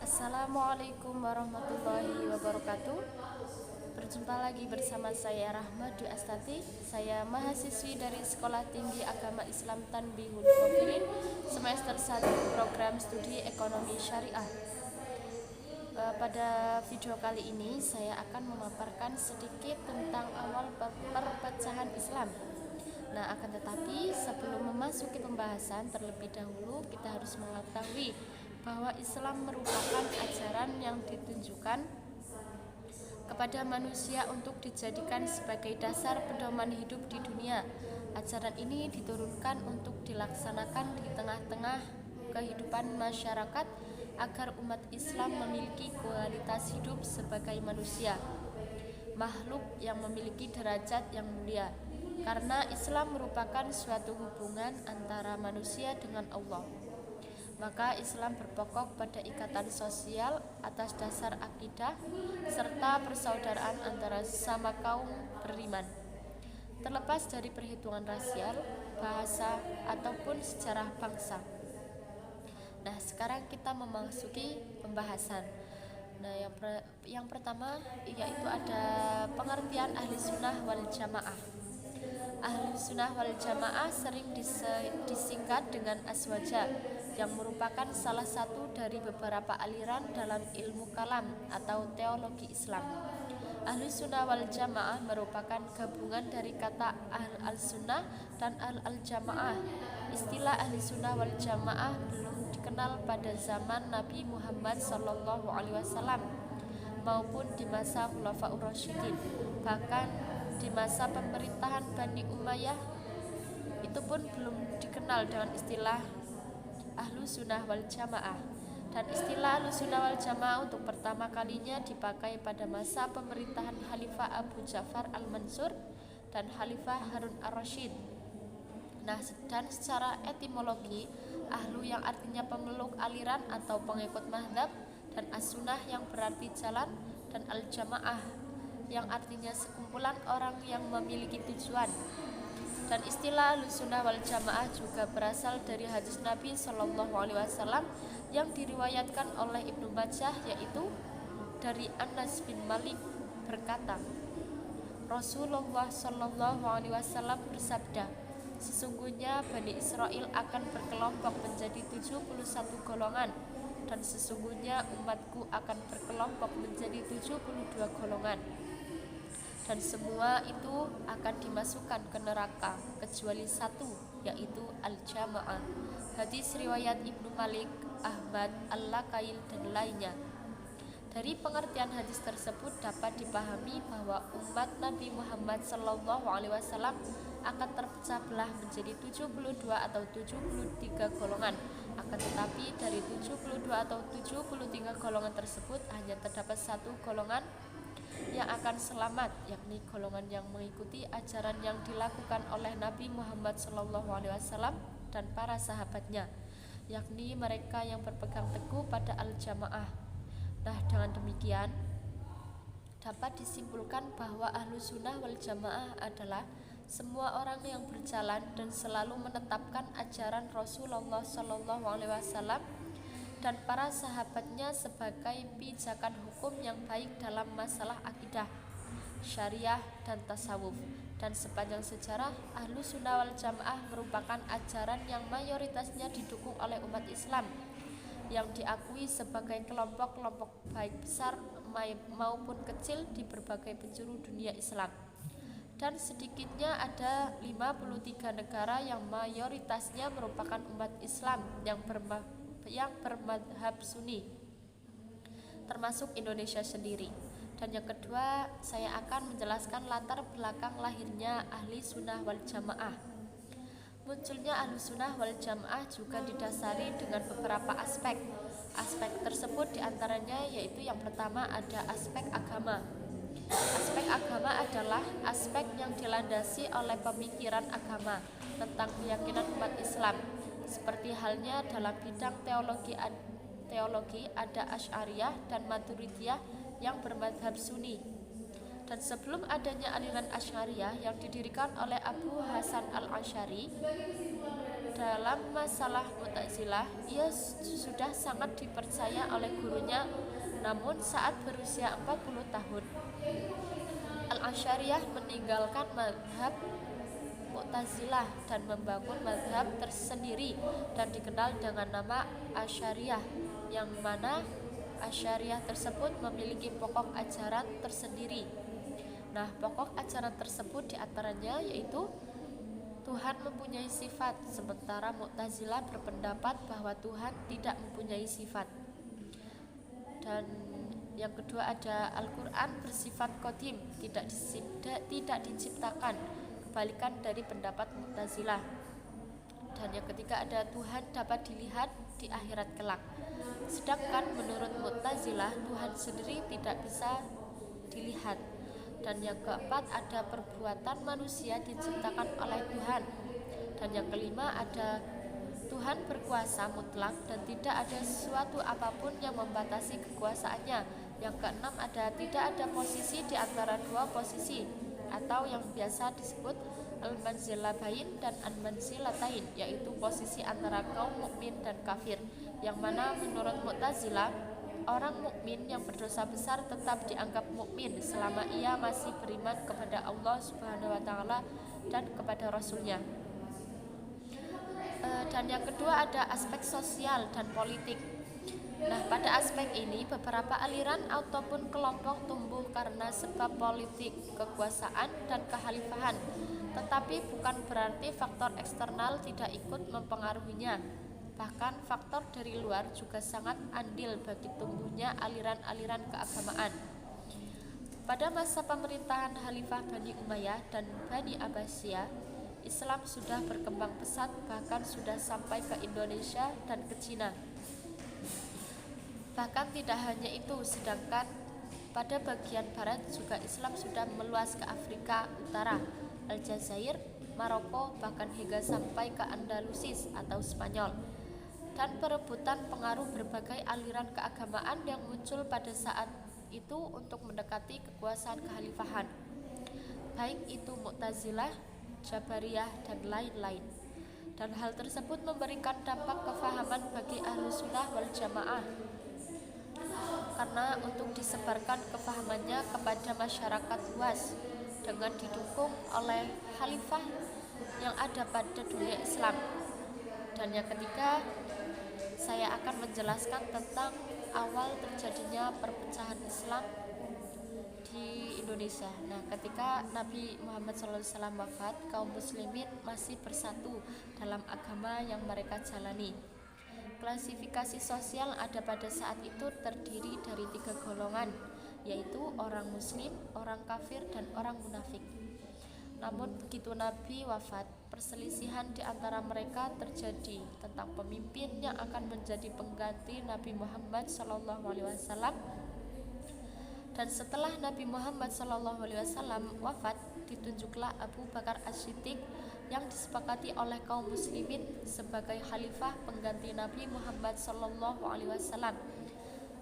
Assalamualaikum warahmatullahi wabarakatuh. Berjumpa lagi bersama saya Rahma Dwi Astati. Saya mahasiswi dari Sekolah Tinggi Agama Islam Tanbihul Khofirin semester 1 program studi Ekonomi Syariah. Pada video kali ini saya akan memaparkan sedikit tentang awal perpecahan Islam. Nah, akan tetapi sebelum memasuki pembahasan, terlebih dahulu kita harus mengetahui bahwa Islam merupakan ajaran yang ditunjukkan kepada manusia untuk dijadikan sebagai dasar pedoman hidup di dunia. Ajaran ini diturunkan untuk dilaksanakan di tengah-tengah kehidupan masyarakat agar umat Islam memiliki kualitas hidup sebagai manusia, makhluk yang memiliki derajat yang mulia. Karena Islam merupakan suatu hubungan antara manusia dengan Allah, maka Islam berpokok pada ikatan sosial atas dasar akidah serta persaudaraan antara sesama kaum beriman, terlepas dari perhitungan rasial, bahasa, ataupun sejarah bangsa. Nah, sekarang kita memasuki pembahasan. Nah, yang pertama yaitu ada pengertian ahli sunnah wal jamaah. Ahli sunnah wal jamaah sering disingkat dengan aswaja, yang merupakan salah satu dari beberapa aliran dalam ilmu kalam atau teologi Islam. Ahli sunnah wal jamaah merupakan gabungan dari kata al-sunnah dan al-jamaah. Istilah ahli sunnah wal jamaah belum dikenal pada zaman Nabi Muhammad SAW maupun di masa Khulafaur Rasyidin. Bahkan di masa pemerintahan Bani Umayyah itu pun belum dikenal dengan istilah ahlu sunnah wal jamaah. Dan istilah ahlu sunnah wal jamaah untuk pertama kalinya dipakai pada masa pemerintahan Khalifah Abu Ja'far al-Mansur dan Khalifah Harun ar-Rasyid. Nah, dan secara etimologi, ahlu yang artinya pemeluk aliran atau pengikut mazhab, dan as-sunnah yang berarti jalan, dan al-jamaah yang artinya sekumpulan orang yang memiliki tujuan. Dan istilah Ahlussunnah wal Jamaah juga berasal dari hadis Nabi SAW yang diriwayatkan oleh Ibnu Majah, yaitu dari Anas bin Malik berkata, Rasulullah SAW bersabda, sesungguhnya Bani Israel akan berkelompok menjadi 71 golongan, dan sesungguhnya umatku akan berkelompok menjadi 72 golongan, dan semua itu akan dimasukkan ke neraka kecuali satu, yaitu al-jamaah. Hadis riwayat Ibnu Malik, Ahmad, Al-Lakail, dan lainnya. Dari pengertian hadis tersebut dapat dipahami bahwa umat Nabi Muhammad SAW akan terpecah belah menjadi 72 atau 73 golongan. Akan tetapi dari 72 atau 73 golongan tersebut hanya terdapat satu golongan yang akan selamat, yakni golongan yang mengikuti ajaran yang dilakukan oleh Nabi Muhammad SAW dan para sahabatnya, yakni mereka yang berpegang teguh pada al-jamaah. Nah, dengan demikian dapat disimpulkan bahwa ahlu sunnah wal jamaah adalah semua orang yang berjalan dan selalu menetapkan ajaran Rasulullah SAW dan para sahabatnya sebagai pijakan hukum yang baik dalam masalah akidah, syariah, dan tasawuf. Dan sepanjang sejarah, ahlu sunnah wal jamaah merupakan ajaran yang mayoritasnya didukung oleh umat Islam, yang diakui sebagai kelompok-kelompok baik besar maupun kecil di berbagai penjuru dunia Islam. Dan sedikitnya ada 53 negara yang mayoritasnya merupakan umat Islam yang bermadhab Sunni, termasuk Indonesia sendiri. Dan yang kedua, saya akan menjelaskan latar belakang lahirnya ahli sunnah wal jamaah. Munculnya ahli sunnah wal jamaah juga didasari dengan beberapa aspek. Aspek tersebut diantaranya yaitu yang pertama ada aspek agama. Aspek agama adalah aspek yang dilandasi oleh pemikiran agama tentang keyakinan umat Islam. Seperti halnya dalam bidang teologi ada Asy'ariyah dan Maturidiyah yang bermadhab Sunni. Dan sebelum adanya aliran Asy'ariyah yang didirikan oleh Abu Hasan al-Asy'ari, dalam masalah Mu'tazilah ia sudah sangat dipercaya oleh gurunya hidupnya. Namun saat berusia 40 tahun, Al-Asy'ariyah meninggalkan mazhab Mu'tazilah dan membangun mazhab tersendiri dan dikenal dengan nama Asy'ariyah, yang mana Asy'ariyah tersebut memiliki pokok ajaran tersendiri. Nah, pokok ajaran tersebut diantaranya yaitu Tuhan mempunyai sifat, sementara Mu'tazilah berpendapat bahwa Tuhan tidak mempunyai sifat. Dan yang kedua ada Al-Quran bersifat qadim, tidak diciptakan, kebalikan dari pendapat Mu'tazilah. Dan yang ketiga ada Tuhan dapat dilihat di akhirat kelak. Sedangkan menurut Mu'tazilah Tuhan sendiri tidak bisa dilihat. Dan yang keempat ada perbuatan manusia diciptakan oleh Tuhan. Dan yang kelima ada Tuhan berkuasa mutlak dan tidak ada sesuatu apapun yang membatasi kekuasaannya. Yang keenam ada tidak ada posisi di antara dua posisi, atau yang biasa disebut al-manzilatain dan al-manzilatain, yaitu posisi antara kaum mukmin dan kafir, yang mana menurut Mu'tazilah orang mukmin yang berdosa besar tetap dianggap mukmin selama ia masih beriman kepada Allah Subhanahu wa taala dan kepada Rasulnya. Dan yang kedua ada aspek sosial dan politik. Nah, pada aspek ini beberapa aliran ataupun kelompok tumbuh karena sebab politik, kekuasaan, dan kekhalifahan. Tetapi bukan berarti faktor eksternal tidak ikut mempengaruhinya. Bahkan faktor dari luar juga sangat andil bagi tumbuhnya aliran-aliran keagamaan. Pada masa pemerintahan Khalifah Bani Umayyah dan Bani Abbasiyah, Islam sudah berkembang pesat, bahkan sudah sampai ke Indonesia dan ke Cina. Bahkan tidak hanya itu, sedangkan pada bagian barat juga Islam sudah meluas ke Afrika Utara, Aljazair, Maroko, bahkan hingga sampai ke Andalusis atau Spanyol. Dan perebutan pengaruh berbagai aliran keagamaan yang muncul pada saat itu untuk mendekati kekuasaan kekhalifahan, baik itu Mu'tazilah, Jabariyah, dan lain-lain. Dan hal tersebut memberikan dampak kefahaman bagi Ahlus Sunnah wal Jamaah, karena untuk disebarkan kefahamannya kepada masyarakat luas dengan didukung oleh khalifah yang ada pada dunia Islam. Dan yang ketiga, saya akan menjelaskan tentang awal terjadinya perpecahan Islam di Indonesia. Nah, ketika Nabi Muhammad SAW wafat, kaum muslimin masih bersatu dalam agama yang mereka jalani. Klasifikasi sosial ada pada saat itu terdiri dari 3 golongan, yaitu orang muslim, orang kafir, dan orang munafik. Namun begitu Nabi wafat, perselisihan di antara mereka terjadi tentang pemimpin yang akan menjadi pengganti Nabi Muhammad SAW. Dan setelah Nabi Muhammad SAW wafat, ditunjuklah Abu Bakar As-Siddiq yang disepakati oleh kaum muslimin sebagai khalifah pengganti Nabi Muhammad SAW.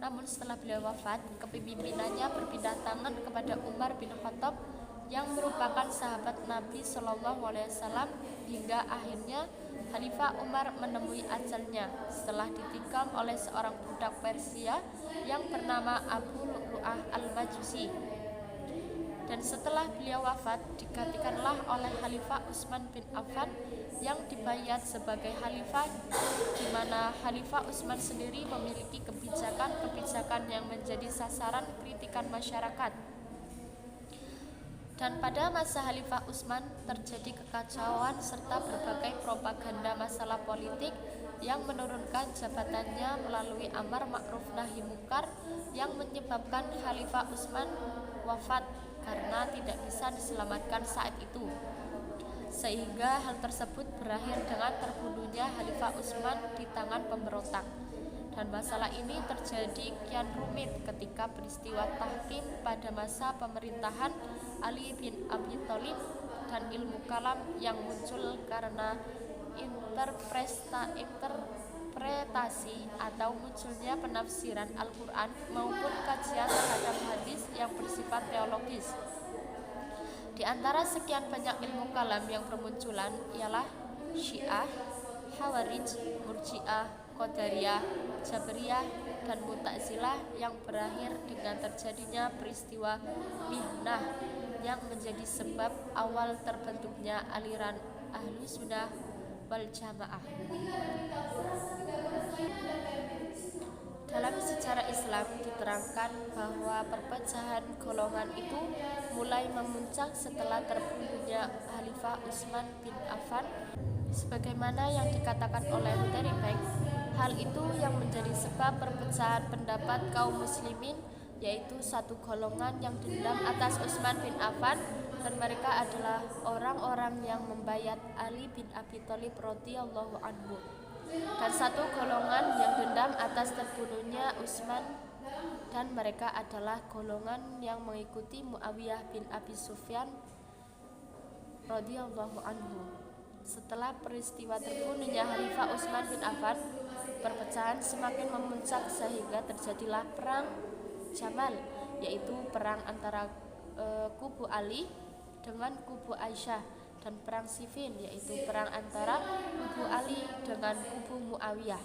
Namun setelah beliau wafat, kepemimpinannya berpindah tangan kepada Umar bin Khattab yang merupakan sahabat Nabi SAW, hingga akhirnya Khalifah Umar menemui ajalnya setelah ditikam oleh seorang budak Persia yang bernama Abu Lu'lu'ah al-Majusi. Dan setelah beliau wafat, digantikanlah oleh Khalifah Utsman bin Affan yang dibayat sebagai khalifah, di mana Khalifah Utsman sendiri memiliki kebijakan-kebijakan yang menjadi sasaran kritikan masyarakat. Dan pada masa Khalifah Utsman terjadi kekacauan serta berbagai propaganda masalah politik yang menurunkan jabatannya melalui amar ma'ruf nahi munkar, yang menyebabkan Khalifah Utsman wafat karena tidak bisa diselamatkan saat itu, sehingga hal tersebut berakhir dengan terbunuhnya Khalifah Utsman di tangan pemberontak. Dan masalah ini terjadi kian rumit ketika peristiwa tahkim pada masa pemerintahan Ali bin Abi Thalib dan ilmu kalam yang muncul karena interpretasi atau munculnya penafsiran Al-Quran maupun kajian terhadap hadis yang bersifat teologis. Di antara sekian banyak ilmu kalam yang bermunculan ialah Syiah, Khawarij, Murji'ah, Qadariyah, Jabariyah, dan Mu'tazilah yang berakhir dengan terjadinya peristiwa Mihnah yang menjadi sebab awal terbentuknya aliran Ahlussunnah wal Jamaah. Dalam sejarah Islam diterangkan bahwa perpecahan golongan itu mulai memuncak setelah terbunuhnya Khalifah Utsman bin Affan. Sebagaimana yang dikatakan oleh Terry Peck, hal itu yang menjadi sebab perpecahan pendapat kaum muslimin, yaitu satu golongan yang dendam atas Utsman bin Affan dan mereka adalah orang-orang yang membayat Ali bin Abi Thalib radhiyallahu anhu, dan satu golongan yang dendam atas terbunuhnya Utsman dan mereka adalah golongan yang mengikuti Muawiyah bin Abi Sufyan radhiyallahu anhu. Setelah peristiwa terbunuhnya Khalifah Utsman bin Affan, perpecahan semakin memuncak sehingga terjadilah perang Jamal, yaitu perang antara kubu Ali dengan kubu Aisyah, dan perang Siffin, yaitu perang antara kubu Ali dengan kubu Muawiyah.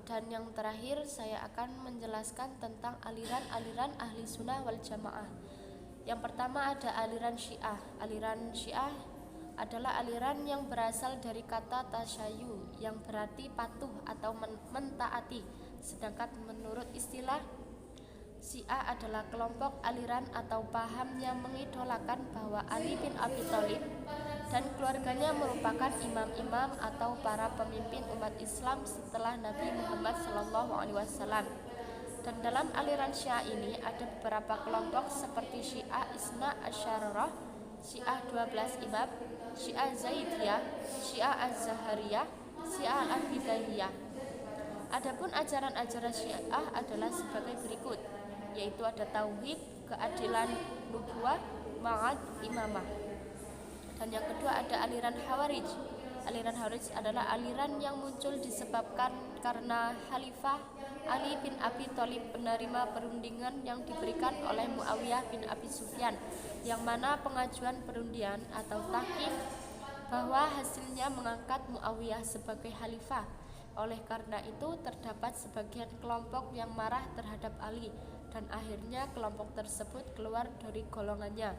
Dan yang terakhir saya akan menjelaskan tentang aliran-aliran ahli sunnah wal jamaah. Yang pertama ada aliran Syiah. Aliran Syiah adalah aliran yang berasal dari kata tasyayu yang berarti patuh atau mentaati. Sedangkan menurut istilah Syiah adalah kelompok aliran atau paham yang mengidolakan bahwa Ali bin Abi Thalib dan keluarganya merupakan imam-imam atau para pemimpin umat Islam setelah Nabi Muhammad SAW. Dan dalam aliran Syiah ini ada beberapa kelompok seperti Syiah Isna Asyariyah, Syiah 12 Imam, Syiah Zaidiyah, Syiah Az-Zahariyah, Syiah Al-Bidayah. Adapun ajaran-ajaran Syiah adalah sebagai berikut, yaitu ada tauhid, keadilan, nubuwah, ma'ad, imamah. Dan yang kedua ada aliran Khawarij. Aliran Khawarij adalah aliran yang muncul disebabkan karena Khalifah Ali bin Abi Thalib menerima perundingan yang diberikan oleh Muawiyah bin Abi Sufyan, yang mana pengajuan perundian atau tahkim bahwa hasilnya mengangkat Muawiyah sebagai khalifah. Oleh karena itu terdapat sebagian kelompok yang marah terhadap Ali, dan akhirnya kelompok tersebut keluar dari golongannya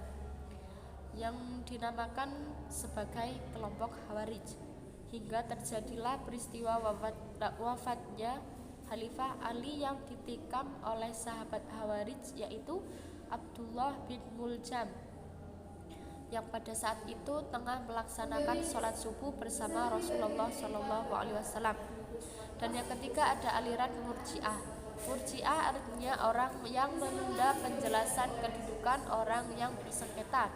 yang dinamakan sebagai kelompok Khawarij, hingga terjadilah peristiwa wafatnya Khalifah Ali yang ditikam oleh sahabat Khawarij, yaitu Abdullah bin Muljam, yang pada saat itu tengah melaksanakan sholat subuh bersama Rasulullah SAW. Dan yang ketiga ada aliran Murji'ah. Murji'ah artinya orang yang menunda penjelasan kedudukan orang yang bersengketa,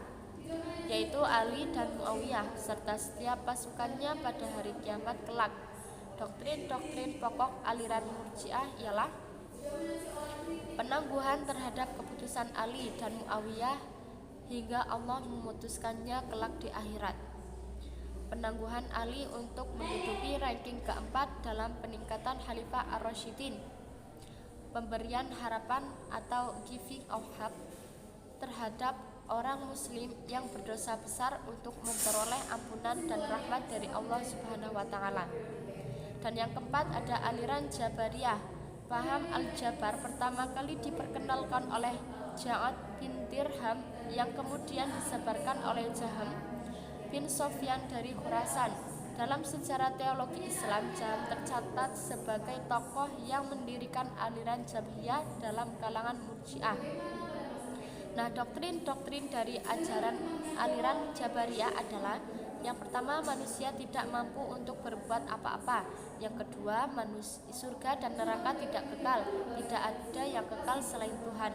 yaitu Ali dan Muawiyah serta setiap pasukannya pada hari kiamat kelak. Doktrin-doktrin pokok aliran Murji'ah ialah penangguhan terhadap keputusan Ali dan Muawiyah hingga Allah memutuskannya kelak di akhirat. Penangguhan Ali untuk menduduki ranking keempat dalam peningkatan Khalifah Ar-Rasyidin. Pemberian harapan atau giving of hope terhadap orang muslim yang berdosa besar untuk memperoleh ampunan dan rahmat dari Allah Subhanahu wa taala. Dan yang keempat ada aliran Jabariyah. Paham Al-Jabar pertama kali diperkenalkan oleh Ja'ad bin Dirham yang kemudian disebarkan oleh Jaham bin Sofyan dari Khurasan. Dalam sejarah teologi Islam, Jaham tercatat sebagai tokoh yang mendirikan aliran Jabariyah dalam kalangan Murji'ah. Nah, doktrin-doktrin dari ajaran aliran Jabariyah adalah: yang pertama, manusia tidak mampu untuk berbuat apa-apa. Yang kedua, surga dan neraka tidak kekal, tidak ada yang kekal selain Tuhan.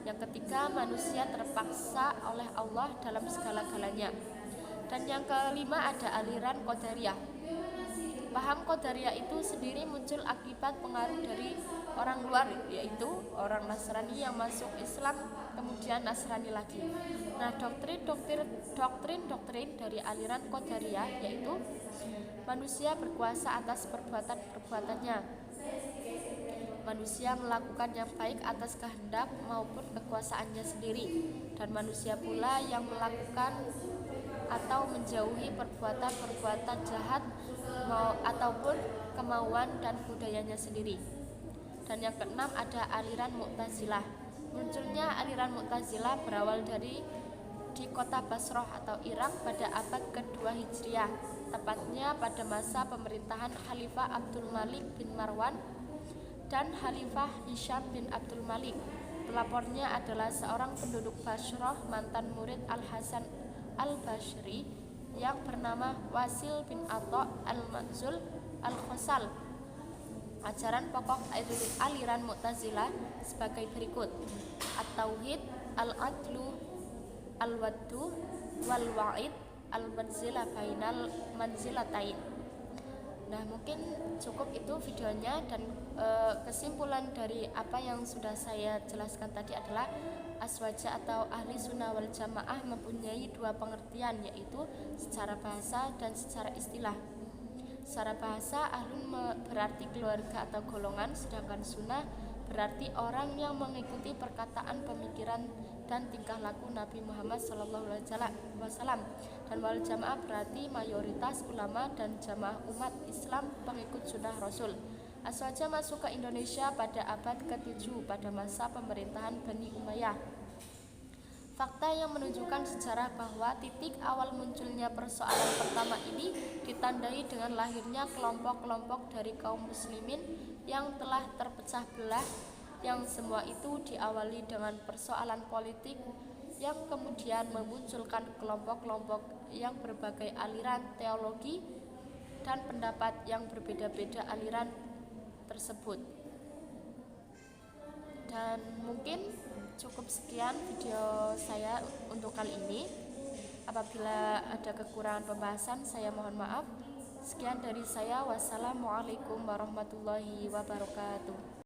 Yang ketiga, manusia terpaksa oleh Allah dalam segala-galanya. Dan yang kelima ada aliran Qadariyah. Paham Qadariyah itu sendiri muncul akibat pengaruh dari orang luar, yaitu orang Nasrani yang masuk Islam kemudian Nasrani lagi. Nah, doktrin dari aliran Qadariyah yaitu manusia berkuasa atas perbuatan-perbuatannya. Manusia melakukan yang baik atas kehendak maupun kekuasaannya sendiri, dan manusia pula yang melakukan atau menjauhi perbuatan-perbuatan jahat ataupun kemauan dan budayanya sendiri. Dan yang keenam ada aliran Mu'tazilah. Munculnya aliran Mu'tazilah berawal di kota Basrah atau Irak pada abad kedua Hijriah, tepatnya pada masa pemerintahan Khalifah Abdul Malik bin Marwan dan Khalifah Hisham bin Abdul Malik. Pelapornya adalah seorang penduduk Basrah, mantan murid Al-Hasan Al-Basri yang bernama Wasil bin Atha Al-Manzul Al-Khosal. Ajaran pokok aliran Mu'tazilah sebagai berikut: At-Tauhid, Al-Adlu, Al-Waddu, Wal-Wa'id, Al-Manzilah bainal manzilatain. Nah, mungkin cukup itu videonya, dan kesimpulan dari apa yang sudah saya jelaskan tadi adalah Aswaja atau ahli sunnah wal jamaah mempunyai dua pengertian, yaitu secara bahasa dan secara istilah. Secara bahasa, ahlun berarti keluarga atau golongan, sedangkan sunnah berarti orang yang mengikuti perkataan, pemikiran, dan tingkah laku Nabi Muhammad SAW. Dan wal jamaah berarti mayoritas ulama dan jamaah umat Islam pengikut sunnah Rasul. Aswaja masuk ke Indonesia pada abad ke-7 pada masa pemerintahan Bani Umayyah. Fakta yang menunjukkan sejarah bahwa titik awal munculnya persoalan pertama ini ditandai dengan lahirnya kelompok-kelompok dari kaum muslimin yang telah terpecah belah, yang semua itu diawali dengan persoalan politik yang kemudian memunculkan kelompok-kelompok yang berbagai aliran teologi dan pendapat yang berbeda-beda aliran tersebut. Dan mungkin cukup sekian video saya untuk kali ini. Apabila ada kekurangan pembahasan, saya mohon maaf. Sekian dari saya. Wassalamualaikum warahmatullahi wabarakatuh.